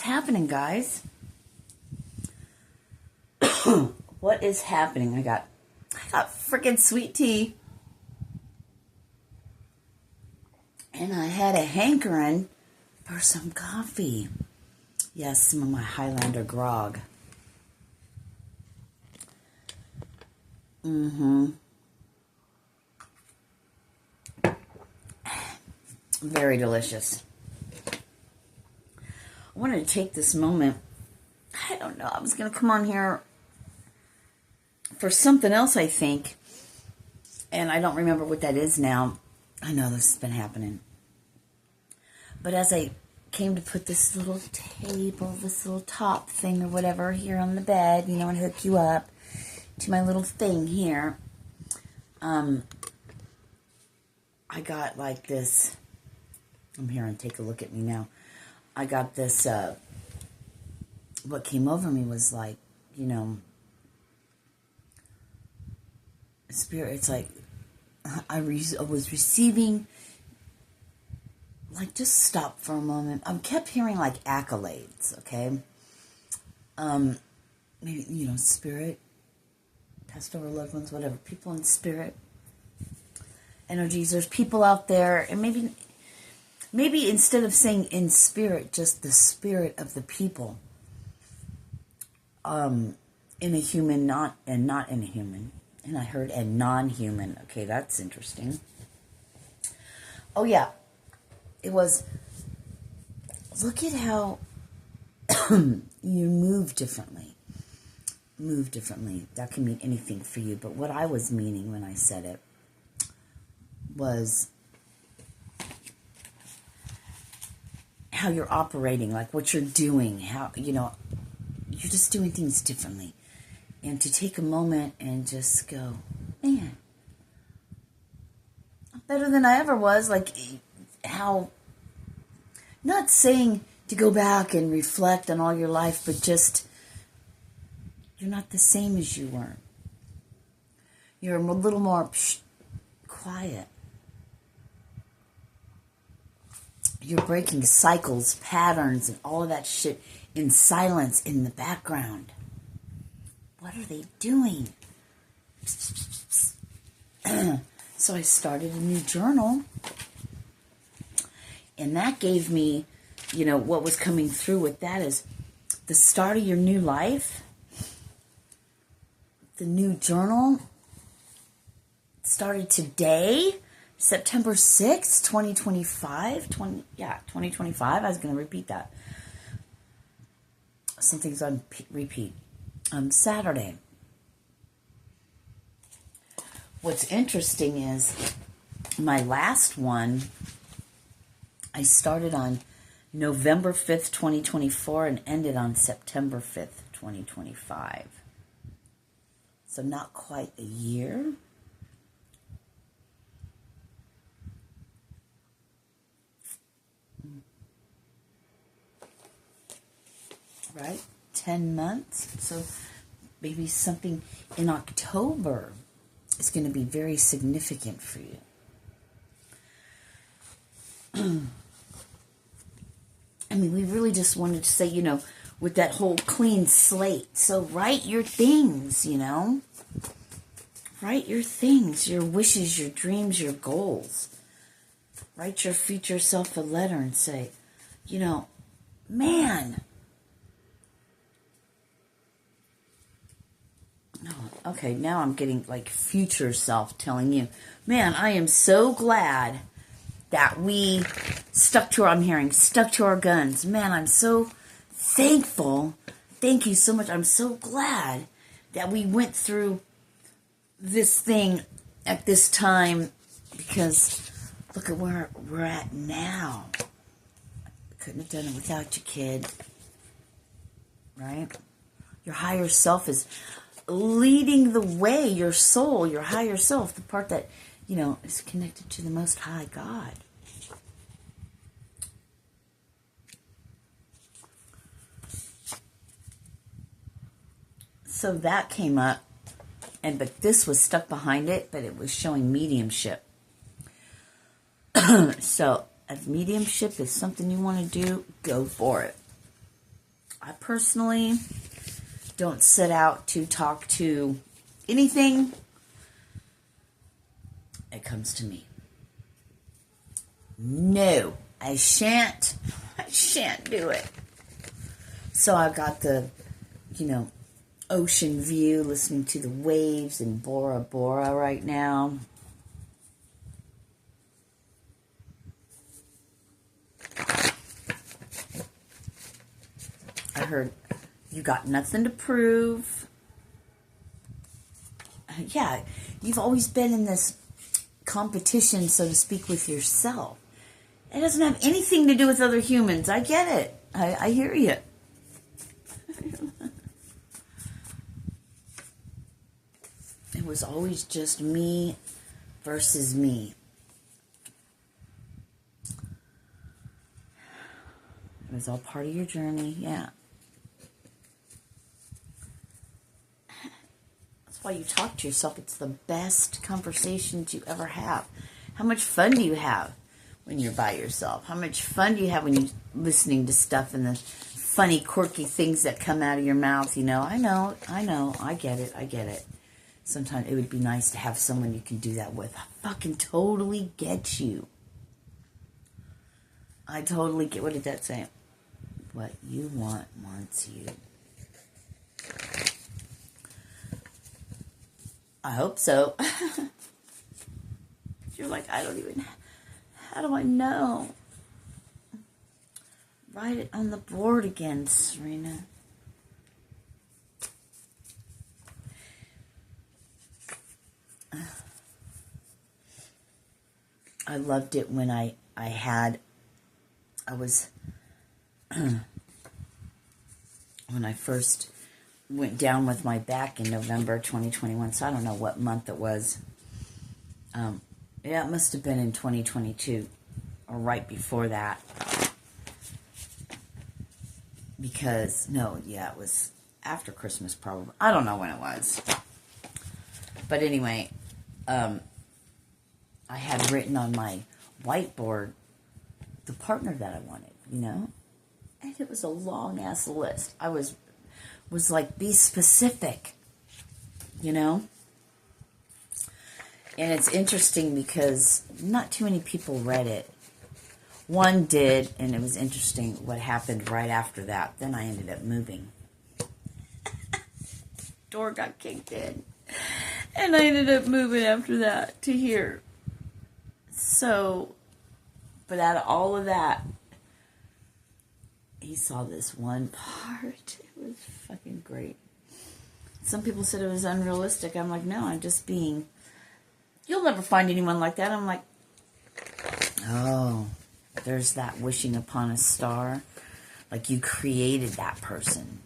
happening, guys? What is happening? I got freaking sweet tea. And I had a hankering for some coffee. Yes, some of my Highlander grog. Very delicious. I wanted to take this moment. I don't know. I was going to come on here for something else, I think. And I don't remember what that is now. I know this has been happening. But as I came to put this little table, this little top thing or whatever here on the bed, you know, and hook you up to my little thing here, I got like this. I'm here and take a look at me now. I got this, what came over me was like, you know, spirit. It's like I was receiving, like, just stop for a moment. I kept hearing like accolades, okay? Maybe, you know, spirit, passed over loved ones, whatever, people in spirit, energies. There's people out there, and maybe instead of saying in spirit, just the spirit of the people, in a human, not in a human. And I heard a non-human. Okay, that's interesting. Oh, yeah. It was, look at how you move differently. Move differently. That can mean anything for you. But what I was meaning when I said it was how you're operating, like what you're doing, how, you know, you're just doing things differently. And to take a moment and just go, man, I'm better than I ever was. Like, how, not saying to go back and reflect on all your life, but just, you're not the same as you were. You're a little more quiet. You're breaking cycles, patterns, and all of that shit in silence in the background. What are they doing? So I started a new journal. And that gave me, you know, what was coming through with that is the start of your new life. The new journal started today, September 6th, 2025. 2025. I was going to repeat that. Something's on repeat. Saturday. What's interesting is my last one, I started on November 5th, 2024 and ended on September 5th, 2025. So not quite a year. Right? 10 months. So maybe something in October is going to be very significant for you. I mean, we really just wanted to say, you know, with that whole clean slate. So write your things, you know. Write your things, your wishes, your dreams, your goals. Write your future self a letter and say, you know, man. Oh, okay, now I'm getting like future self telling you, man, I am so glad that we stuck to our guns. Man, I'm so thankful. Thank you so much. I'm so glad that we went through this thing at this time, because look at where we're at now. Couldn't have done it without you, kid. Right? Your higher self is leading the way, your soul, your higher self, the part that, you know, is connected to the Most High God. So that came up, but this was stuck behind it, but it was showing mediumship. So if mediumship is something you want to do, go for it. I personally don't set out to talk to anything. It comes to me. No, I shan't do it. So I got the, ocean view, listening to the waves in Bora Bora right now. I heard you got nothing to prove. Yeah, you've always been in this competition, so to speak, with yourself. It doesn't have anything to do with other humans. I get it. I hear you. It was always just me versus me. It was all part of your journey, yeah. That's why you talk to yourself. It's the best conversations you ever have. How much fun do you have when you're by yourself? How much fun do you have when you're listening to stuff and the funny, quirky things that come out of your mouth? I know, I get it. Sometimes it would be nice to have someone you can do that with. I fucking totally get you. I totally get, what did that say? What you want wants you. I hope so. You're like, how do I know? Write it on the board again, Sirena. I loved it when I was when I first went down with my back in November 2021, so I don't know what month it was. Yeah, it must have been in 2022 or right before that. Because, it was after Christmas probably. I don't know when it was. But anyway, I had written on my whiteboard the partner that I wanted, And it was a long-ass list. I was like, be specific, And it's interesting because not too many people read it. One did, and it was interesting what happened right after that. Then I ended up moving. Door got kicked in. And I ended up moving after that to here. So, but out of all of that, he saw this one part. It was fucking great. Some people said it was unrealistic. I'm like, no, I'm just being... You'll never find anyone like that. I'm like, oh, there's that wishing upon a star. Like you created that person.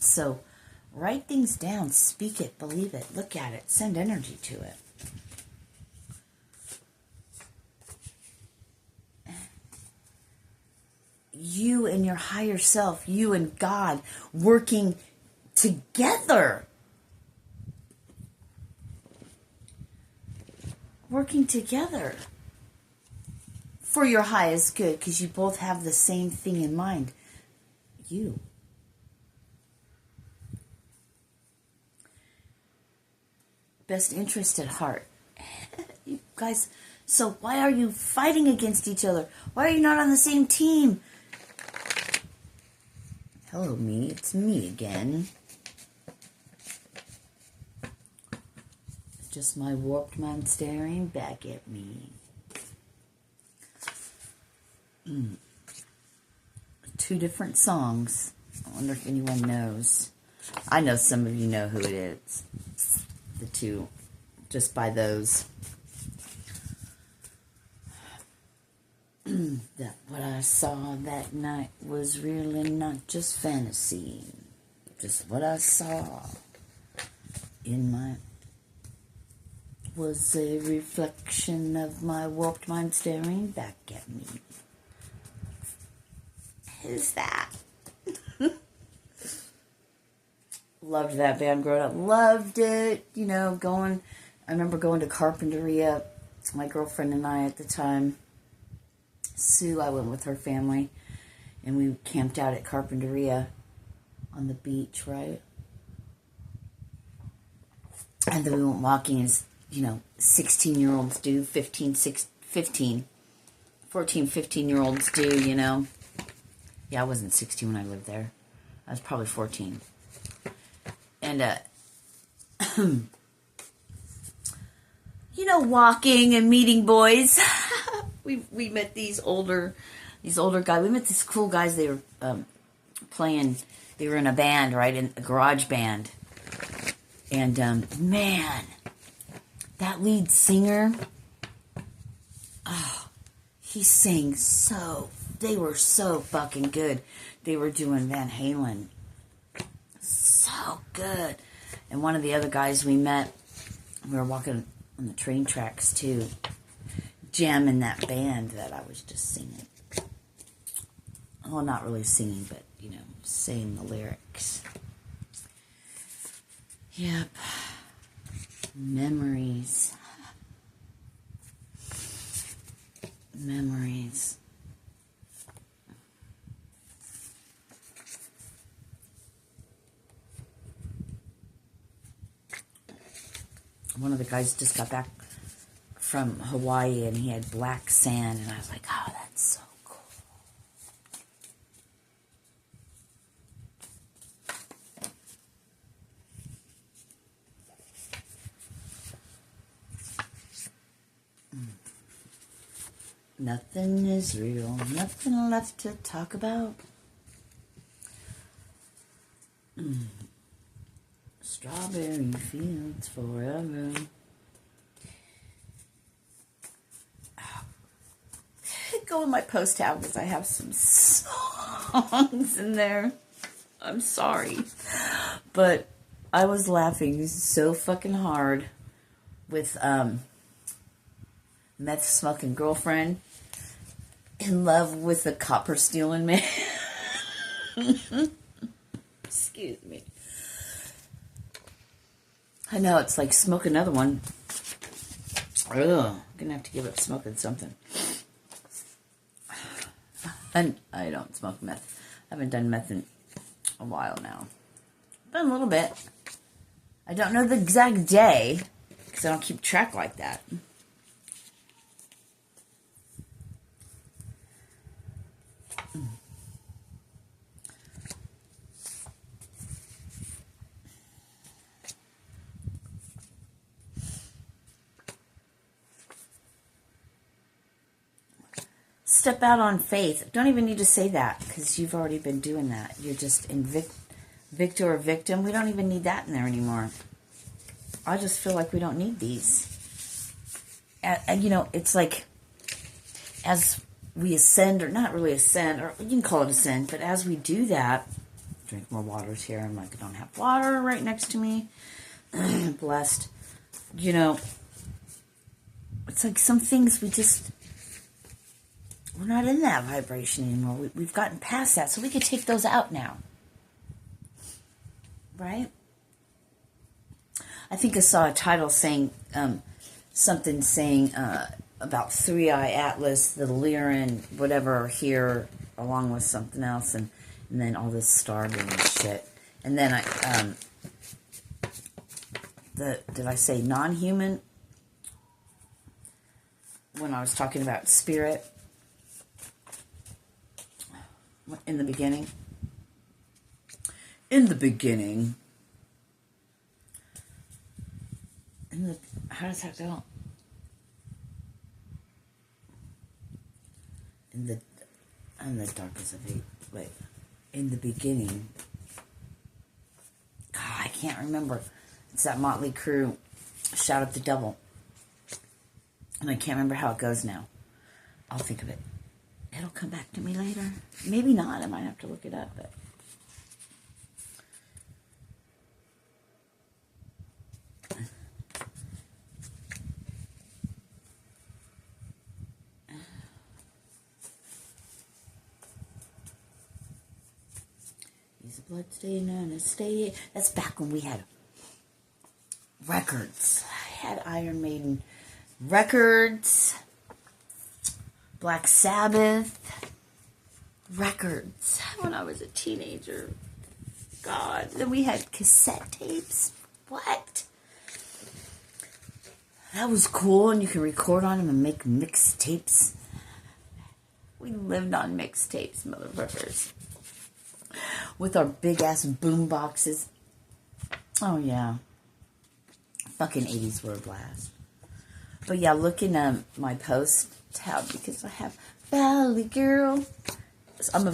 So write things down. Speak it. Believe it. Look at it. Send energy to it. You and your higher self, you and God working together. Working together for your highest good, because you both have the same thing in mind. You. Best interest at heart. You guys, so why are you fighting against each other? Why are you not on the same team? Hello, me. It's me again. Just my warped mind staring back at me. 2 different songs. I wonder if anyone knows. I know some of you know who it is. The 2. Just by those. That what I saw that night was real and not just fantasy. Just what I saw in my... was a reflection of my warped mind staring back at me. Who's that? Loved that band growing up. Loved it. I remember going to Carpinteria. My girlfriend and I at the time. Sue, I went with her family. And we camped out at Carpinteria. on the beach, right? And then we went walking as, 16-year-olds do, 14, 15-year-olds do, Yeah, I wasn't 16 when I lived there. I was probably 14. And, walking and meeting boys. we met these older guys. We met these cool guys. They were playing. They were in a band, right, in a garage band. And man, that lead singer. Oh, he sang so. They were so fucking good. They were doing Van Halen. So good. And one of the other guys we met, we were walking on the train tracks too, jamming that band that I was just singing. Well, not really singing, but, saying the lyrics. Yep. Memories. Memories. One of the guys just got back from Hawaii and he had black sand, and I was like, oh, that's so cool. Nothing is real, nothing left to talk about. Strawberry fields forever. Go in my post tab because I have some songs in there. I'm sorry. But I was laughing so fucking hard with meth smoking girlfriend in love with a copper stealing man. Excuse me. I know, it's like smoke another one. Ugh, I'm gonna have to give up smoking something. And I don't smoke meth. I haven't done meth in a while now. Been a little bit. I don't know the exact day, because I don't keep track like that. Step out on faith. Don't even need to say that, because you've already been doing that. You're just in victor or victim. We don't even need that in there anymore. I just feel like we don't need these. And it's like as we ascend, or not really ascend, or you can call it ascend, but as we do that, drink more waters here. I'm like, I don't have water right next to me. Blessed. It's like some things we're not in that vibration anymore. We've gotten past that, so we can take those out now. Right? I think I saw a title saying, something saying about Three-Eye Atlas, the Lyran, whatever, are here, along with something else, and then all this stargate shit. And then did I say non-human? When I was talking about spirit. In the beginning. How does that go? I'm the darkest of eight. Wait. In the beginning. God, I can't remember. It's that Motley Crue, Shout at the Devil. And I can't remember how it goes now. I'll think of it. It'll come back to me later. Maybe not. I might have to look it up. But he's a bloodstain on a stay. That's back when we had records. I had Iron Maiden records. Black Sabbath records when I was a teenager. God. Then we had cassette tapes. What? That was cool, and you could record on them and make mixtapes. We lived on mixtapes, motherfuckers. With our big-ass boom boxes. Oh, yeah. Fucking 80s were a blast. But yeah, look in my post tab, because I have Valley Girl. So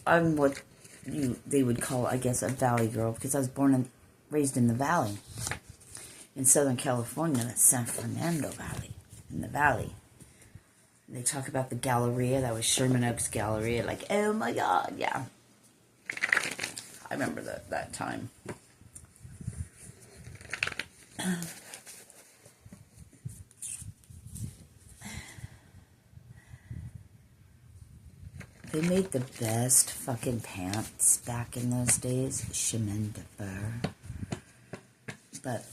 I'm what they would call, I guess, a Valley Girl, because I was born and raised in the Valley. In Southern California, that's San Fernando Valley. In the Valley. They talk about the Galleria. That was Sherman Oaks Galleria. Like, oh my God, yeah. I remember that time. They made the best fucking pants back in those days. Chemin de fer. But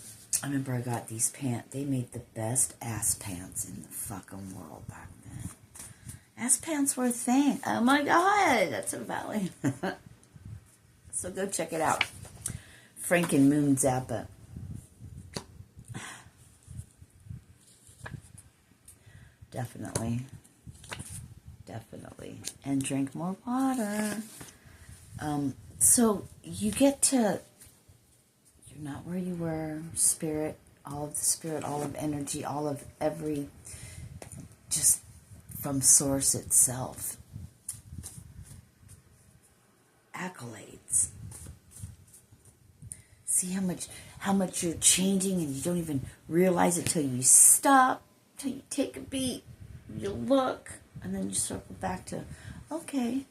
I remember I got these pants. They made the best ass pants in the fucking world back then. Ass pants were a thing. Oh my God, that's a valley. So go check it out. Frank and Moon Zappa. Definitely. Definitely. And drink more water. So you get to, you're not where you were. Spirit, all of the spirit, all of energy, all of every, just from source itself. Accolades. See how much you're changing, and you don't even realize it till you stop, till you take a beat, you look, and then you circle back to, okay,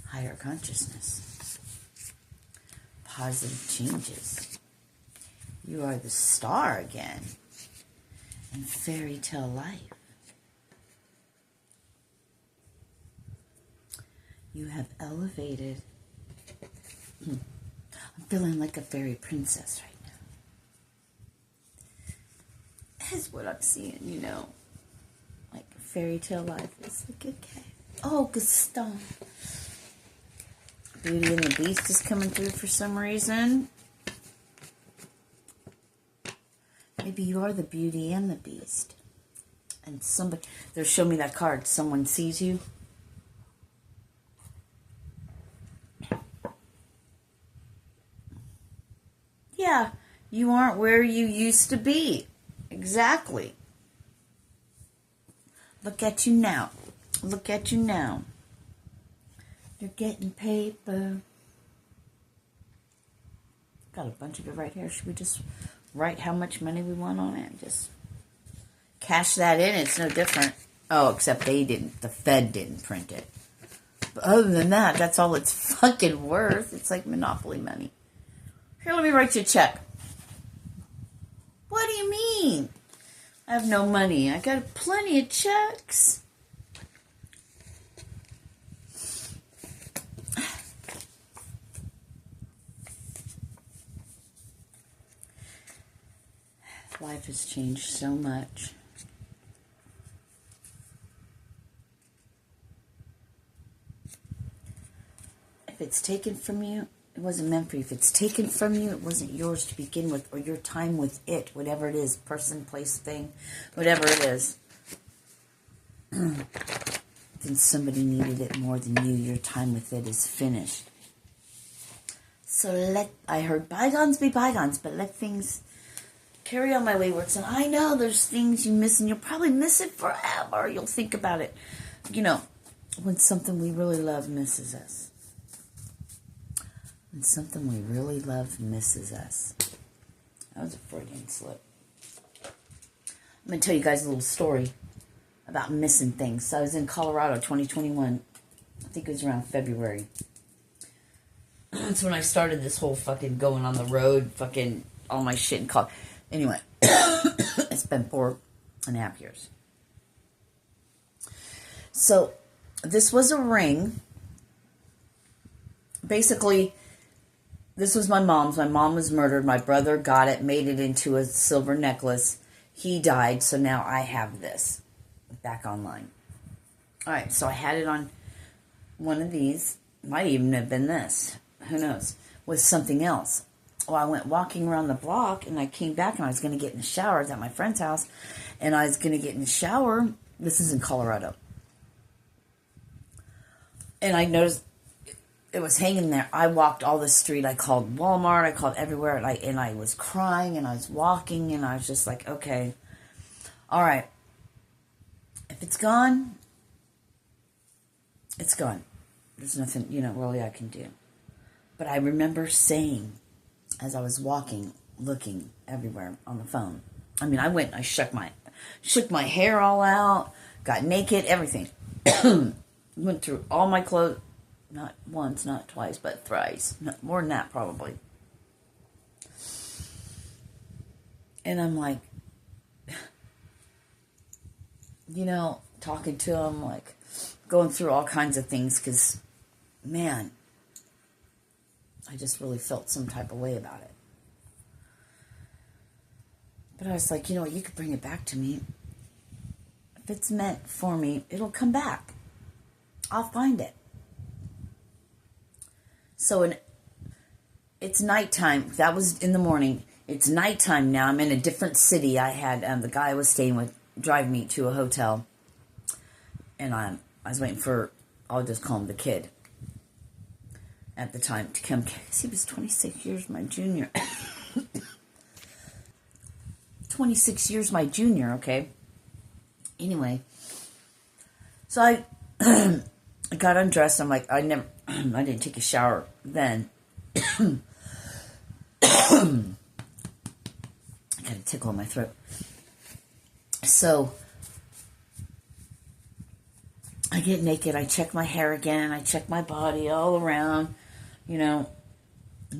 higher consciousness, positive changes. You are the star again in fairy tale life. You have elevated. I'm feeling like a fairy princess right now. That's what I'm seeing, you know. Like fairy tale life is like, okay. Oh, Gaston. Beauty and the Beast is coming through for some reason. Maybe you are the Beauty and the Beast. And somebody, they're showing me that card. Someone sees you. Yeah, you aren't where you used to be. Exactly. Look at you now. Look at you now. You're getting paper. Got a bunch of it right here. Should we just write how much money we want on it? Just cash that in. It's no different. Oh, except they didn't. The Fed didn't print it. But other than that, that's all it's fucking worth. It's like Monopoly money. Here, let me write you a check. What do you mean? I have no money. I got plenty of checks. Life has changed so much. If it's taken from you, it wasn't meant for you. If it's taken from you, it wasn't yours to begin with, or your time with it, whatever it is, person, place, thing, whatever it is. Then somebody needed it more than you. Your time with it is finished. So I heard bygones be bygones, but let things carry on my wayward. And I know there's things you miss, and you'll probably miss it forever. You'll think about it. You know, when something we really love misses us. When something we really love misses us. That was a Freudian slip. I'm going to tell you guys a little story about missing things. So I was in Colorado 2021. I think it was around February. That's when I started this whole fucking going on the road, fucking all my shit in Colorado. Anyway, it's been 4.5 years. So this was a ring. Basically, this was my mom's. My mom was murdered. My brother got it, made it into a silver necklace. He died, so now I have this back online. All right, so I had it on one of these. Might even have been this. who knows, with something else. Well, I went walking around the block, and I came back, and I was going to get in the shower. I was at my friend's house, and I was going to get in the shower. This is in Colorado. And I noticed it was hanging there. I walked all the street. I called Walmart. I called everywhere, and I was crying, and I was walking, and I was just like, okay, all right. If it's gone, it's gone. There's nothing, really I can do. But I remember saying, as I was walking, looking everywhere on the phone. I mean, I shook my hair all out, got naked, everything. Went through all my clothes, not once, not twice, but thrice. More than that, probably. And I'm like, talking to him, like, going through all kinds of things, because, man, I just really felt some type of way about it. But I was like, you know what, you could bring it back to me. If it's meant for me, it'll come back. I'll find it. So it's nighttime. That was in the morning. It's nighttime now. I'm in a different city. I had the guy I was staying with drive me to a hotel. And I was waiting for, I'll just call him the kid, at the time, to come. Because he was 26 years my junior. 26 years my junior, okay? Anyway. So I got undressed. I'm like, I didn't take a shower then. I got a tickle in my throat. So I get naked. I check my hair again. I check my body all around. Now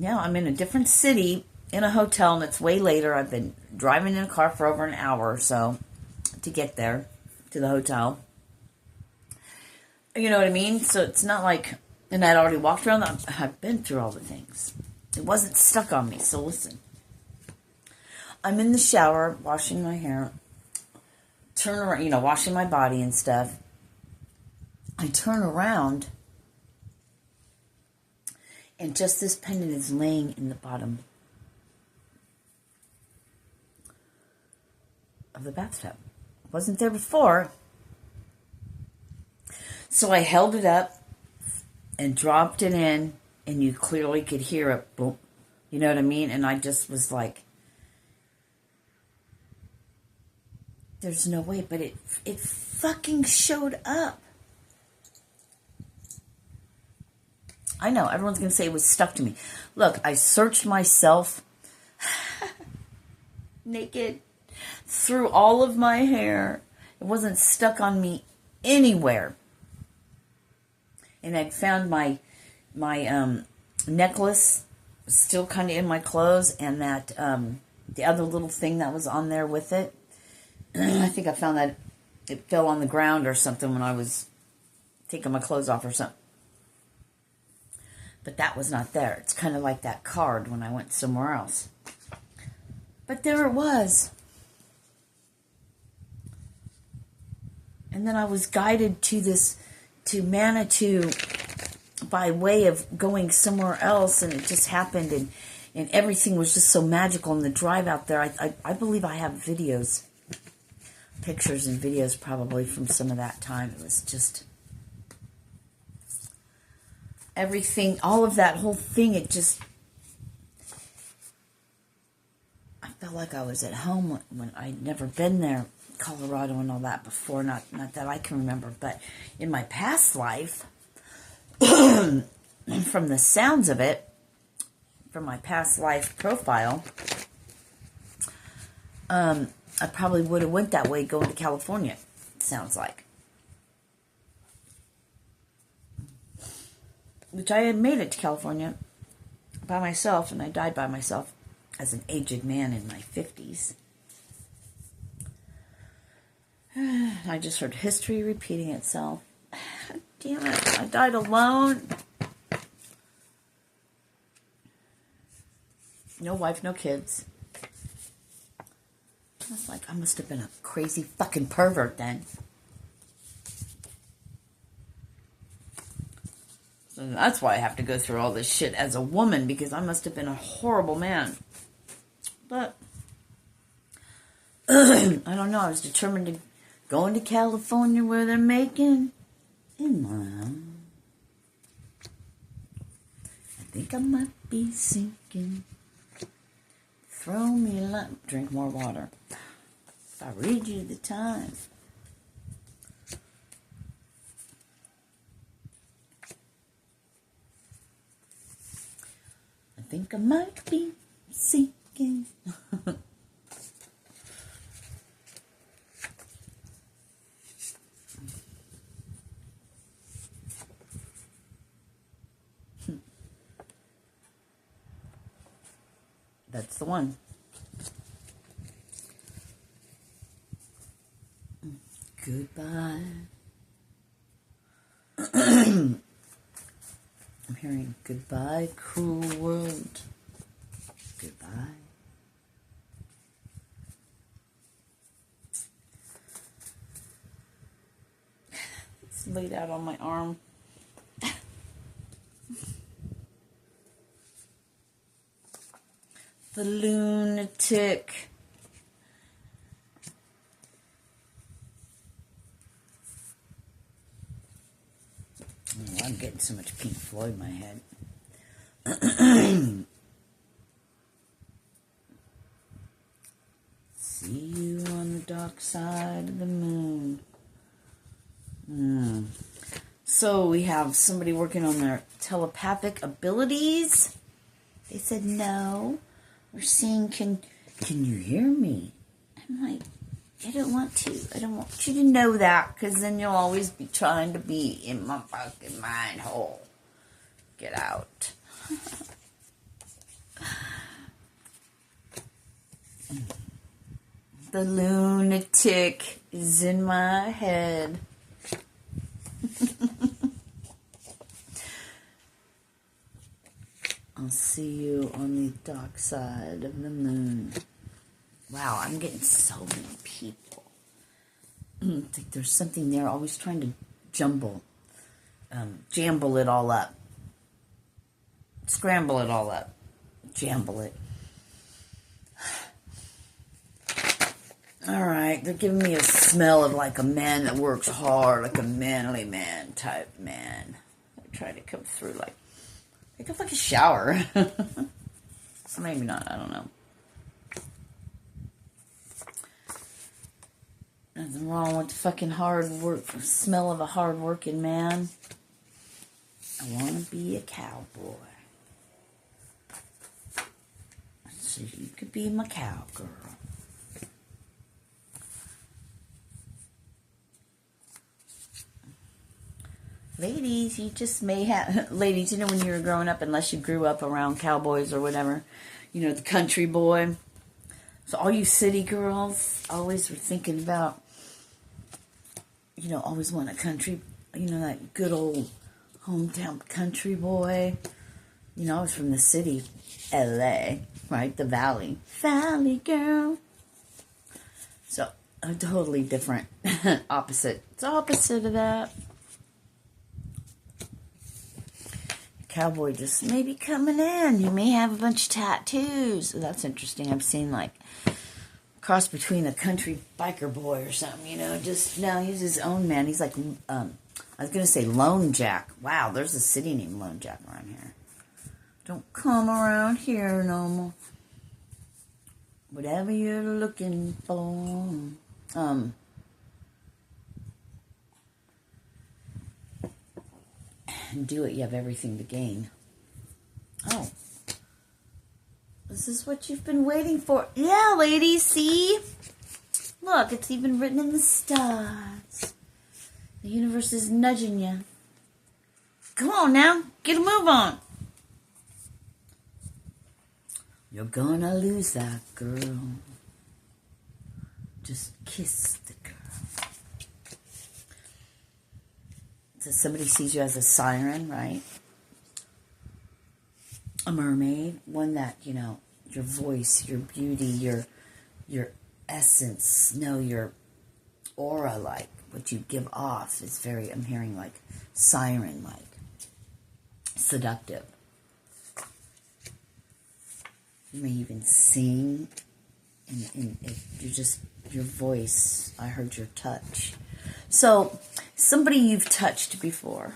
I'm in a different city in a hotel, and it's way later. I've been driving in a car for over an hour or so to get there to the hotel. You know what I mean? So it's not like, and I'd already walked around. I've been through all the things. It wasn't stuck on me. So listen. I'm in the shower, washing my hair, turn around, washing my body and stuff. I turn around, and just this pendant is laying in the bottom of the bathtub. It wasn't there before. So I held it up and dropped it in, and you clearly could hear it, boom. You know what I mean? And I just was like, there's no way, but it fucking showed up. I know, everyone's going to say it was stuck to me. Look, I searched myself naked through all of my hair. It wasn't stuck on me anywhere. And I'd found my necklace still kind of in my clothes, and that the other little thing that was on there with it. I think I found that it fell on the ground or something when I was taking my clothes off or something. But that was not there. It's kind of like that card when I went somewhere else. But there it was. And then I was guided to Manitou by way of going somewhere else, and it just happened, and everything was just so magical. And the drive out there, I believe I have videos, pictures and videos probably from some of that time. It was just everything, all of that whole thing, it just, I felt like I was at home when I'd never been there, Colorado and all that before, not that I can remember, but in my past life, from the sounds of it, from my past life profile, I probably would have went that way going to California, it sounds like. Which I had made it to California by myself, and I died by myself as an aged man in my 50s. I just heard history repeating itself. Damn it, I died alone. No wife, no kids. I was like, I must have been a crazy fucking pervert then. So that's why I have to go through all this shit as a woman, because I must have been a horrible man. But I don't know. I was determined to go into California where they're making inland. I think I might be sinking. Throw me a line. Drink more water. If I read you the time. I think I might be sinking. That's the one. Goodbye. I'm hearing goodbye, cruel world. Goodbye. It's laid out on my arm. The lunatic. Oh, I'm getting so much Pink Floyd in my head. See you on the dark side of the moon. So we have somebody working on their telepathic abilities. They said no. We're seeing, can you hear me? I'm like, I don't want to. I don't want you to know that, because then you'll always be trying to be in my fucking mind hole. Get out. The lunatic is in my head. I'll see you on the dark side of the moon. Wow, I'm getting so many people. I think there's something there, always trying to jamble it all up. Scramble it all up. Jamble it. Alright, they're giving me a smell of like a man that works hard, like a manly man type man. They're trying to come through like a fucking shower. Or maybe not, I don't know. Nothing wrong with the fucking hard work, smell of a hard working man. I want to be a cowboy. So you could be my cowgirl. Ladies, you just may have... Ladies, you know when you were growing up, unless you grew up around cowboys or whatever, you know, the country boy. So all you city girls always were thinking about, you know, always want a country, you know, that good old hometown country boy. You know, I was from the city, L.A., right? The Valley. Valley girl. So, a totally different opposite. It's opposite of that. Cowboy just may be coming in. You may have a bunch of tattoos. That's interesting. I've seen like cross between a country biker boy or something, you know. Just now he's his own man. He's like, I was gonna say Lone Jack. Wow, there's a city named Lone Jack around here. Don't come around here no more. Whatever you're looking for. Do it, you have everything to gain. Oh. This is what you've been waiting for. Yeah, ladies, see? Look, it's even written in the stars. The universe is nudging you. Come on now, get a move on. You're gonna lose that girl. Just kiss the girl. So somebody sees you as a siren, right? A mermaid, one that, you know, your voice, your beauty, your essence, no, your aura, like what you give off is very, I'm hearing like siren-like. seductive. You may even sing, and your voice, I heard your touch. So, somebody you've touched before.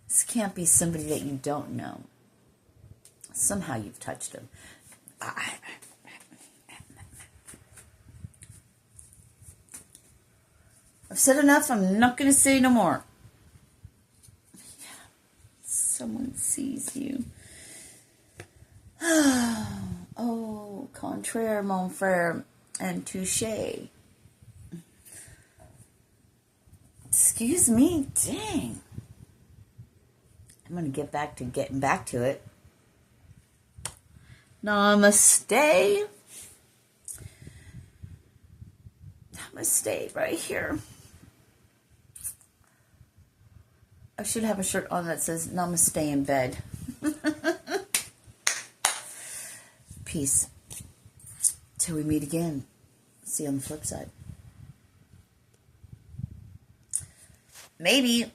This can't be somebody that you don't know. Somehow you've touched them. I've said enough. I'm not going to say no more. Someone sees you. Oh, contraire, mon frère, and touché. Excuse me, dang. I'm going to get back to getting back to it. Namaste. Namaste right here. I should have a shirt on that says Namaste in bed. Peace. Till we meet again. See you on the flip side. Maybe